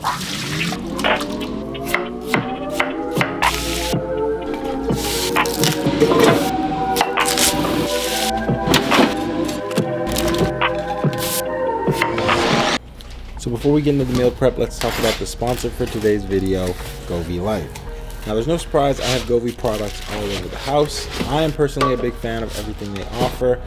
So before we get into the meal prep, let's talk about the sponsor for today's video, Govee Life. Now there's no surprise, I have Govee products all over the house. I am personally a big fan of everything they offer.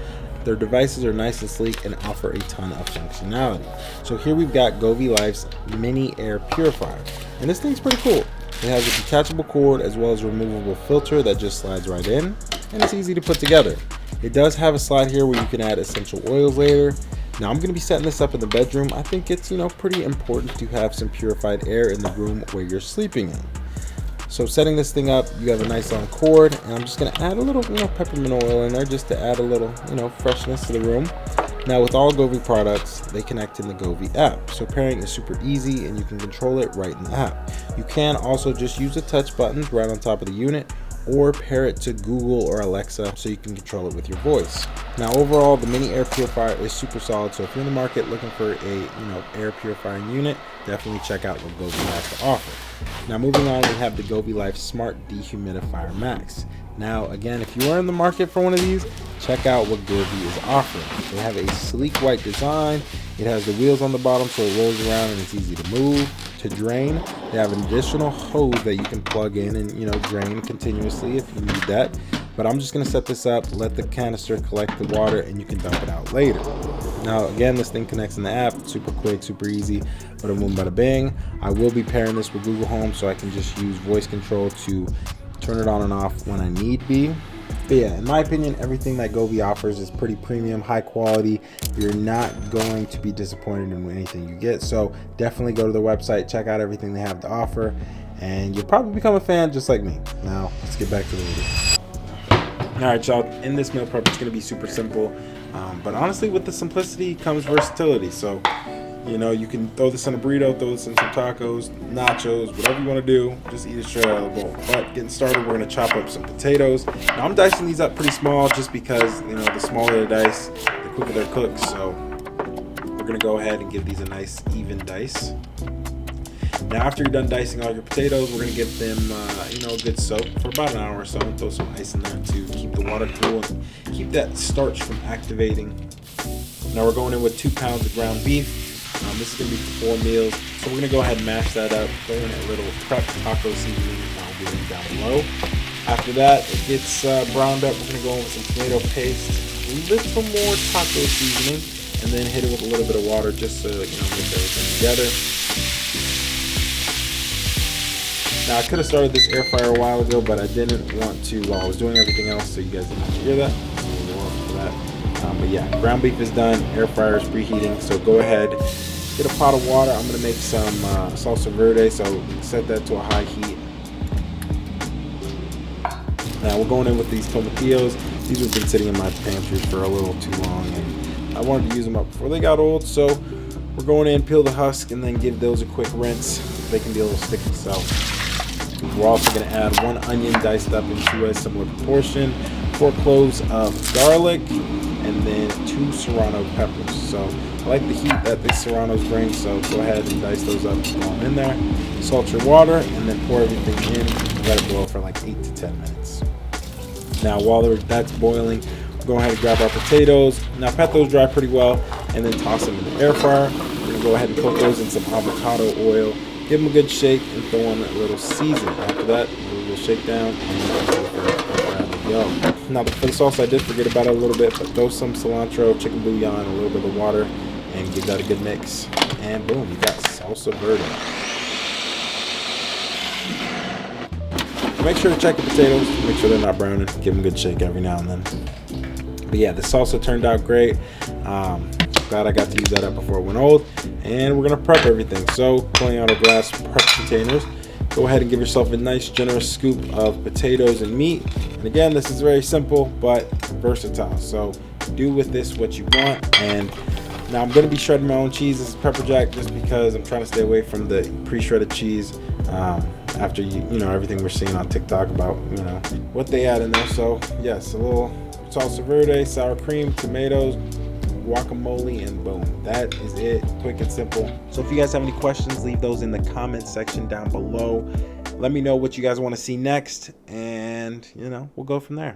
Their devices are nice and sleek and offer a ton of functionality. So here we've got Govee Life's mini air purifier, and this thing's pretty cool. It has a detachable cord as well as a removable filter that just slides right in, and it's easy to put together. It does have a slot here where you can add essential oils later. Now I'm going to be setting this up in the bedroom. I think it's, pretty important to have some purified air in the room where you're sleeping in. So setting this thing up, you have a nice long cord, and I'm just going to add a little, peppermint oil in there just to add a little, freshness to the room. Now with all Govee products, they connect in the Govee app. So pairing is super easy and you can control it right in the app. You can also just use the touch buttons right on top of the unit, or pair it to Google or Alexa so you can control it with your voice. Now overall, the mini air purifier is super solid, so if you're in the market looking for a air purifying unit, definitely check out what Govee has to offer. Now moving on, we have the Govee Life Smart Dehumidifier Max. Now again, if you are in the market for one of these, check out what Govee is offering. They have a sleek white design. It has the wheels on the bottom so it rolls around and it's easy to move. To drain, they have an additional hose that you can plug in and drain continuously if you need that. But I'm just going to set this up, let the canister collect the water, and you can dump it out later. Now again, this thing connects in the app, super quick, super easy, bada boom bada bing. I will be pairing this with Google Home so I can just use voice control to turn it on and off when I need be. But yeah, in my opinion, everything that Govee offers is pretty premium, high quality. You're not going to be disappointed in anything you get. So definitely go to their website, check out everything they have to offer, and you'll probably become a fan just like me. Now, let's get back to the video. All right, y'all, in this meal prep, it's gonna be super simple. But honestly, with the simplicity comes versatility. So, you can throw this in a burrito, throw this in some tacos, nachos, whatever you want to do, just eat it straight out of the bowl. But getting started, we're going to chop up some potatoes. Now I'm dicing these up pretty small just because, the smaller the dice, the quicker they're cooked. So we're going to go ahead and give these a nice even dice. Now after you're done dicing all your potatoes, we're going to give them, a good soak for about an hour or so, and throw some ice in there to keep the water cool and keep that starch from activating. Now we're going in with 2 pounds of ground beef. This is going to be for 4 meals, so we're going to go ahead and mash that up, throw in a little prep taco seasoning, and I'll be down below. After that, it gets browned up, we're going to go in with some tomato paste, a little more taco seasoning, and then hit it with a little bit of water just to mix everything together. Now I could have started this air fryer a while ago, but I didn't want to while I was doing everything else, so you guys didn't have to hear that. For that. But yeah, ground beef is done, air fryer is preheating, so go ahead, get a pot of water. I'm going to make some salsa verde, so set that to a high heat. Now we're going in with these tomatillos. These have been sitting in my pantry for a little too long, and I wanted to use them up before they got old, so we're going in, peel the husk, and then give those a quick rinse. They can be a little sticky, so we're also going to add 1 onion diced up into a similar proportion, 4 cloves of garlic, and then 2 serrano peppers. So I like the heat that the serranos bring, so go ahead and dice those up, throw them in there, salt your water, and then pour everything in and let it boil for like 8 to 10 minutes. Now while that's boiling, we'll go ahead and grab our potatoes. Now pat those dry pretty well, and then toss them in the air fryer. We're going to go ahead and cook those in some avocado oil, give them a good shake, and throw in a little seasoning. After that, a little shake down, and grab the yum. Now for the sauce, I did forget about it a little bit, but throw some cilantro, chicken bouillon, a little bit of water, and give that a good mix. And boom, you got salsa verde. Make sure to check the potatoes, make sure they're not browning, give them a good shake every now and then. But yeah, the salsa turned out great. Glad I got to use that up before it went old. And we're gonna prep everything. So pulling out our glass prep containers, go ahead and give yourself a nice generous scoop of potatoes and meat. And again, this is very simple but versatile, so do with this what you want. And now I'm going to be shredding my own cheese. This is pepper jack just because I'm trying to stay away from the pre-shredded cheese after everything we're seeing on TikTok about what they add in there. So yes, a little salsa verde, sour cream, tomatoes, guacamole, and boom, that is it. Quick and simple. So if you guys have any questions, leave those in the comment section down below. Let me know what you guys want to see next, and we'll go from there.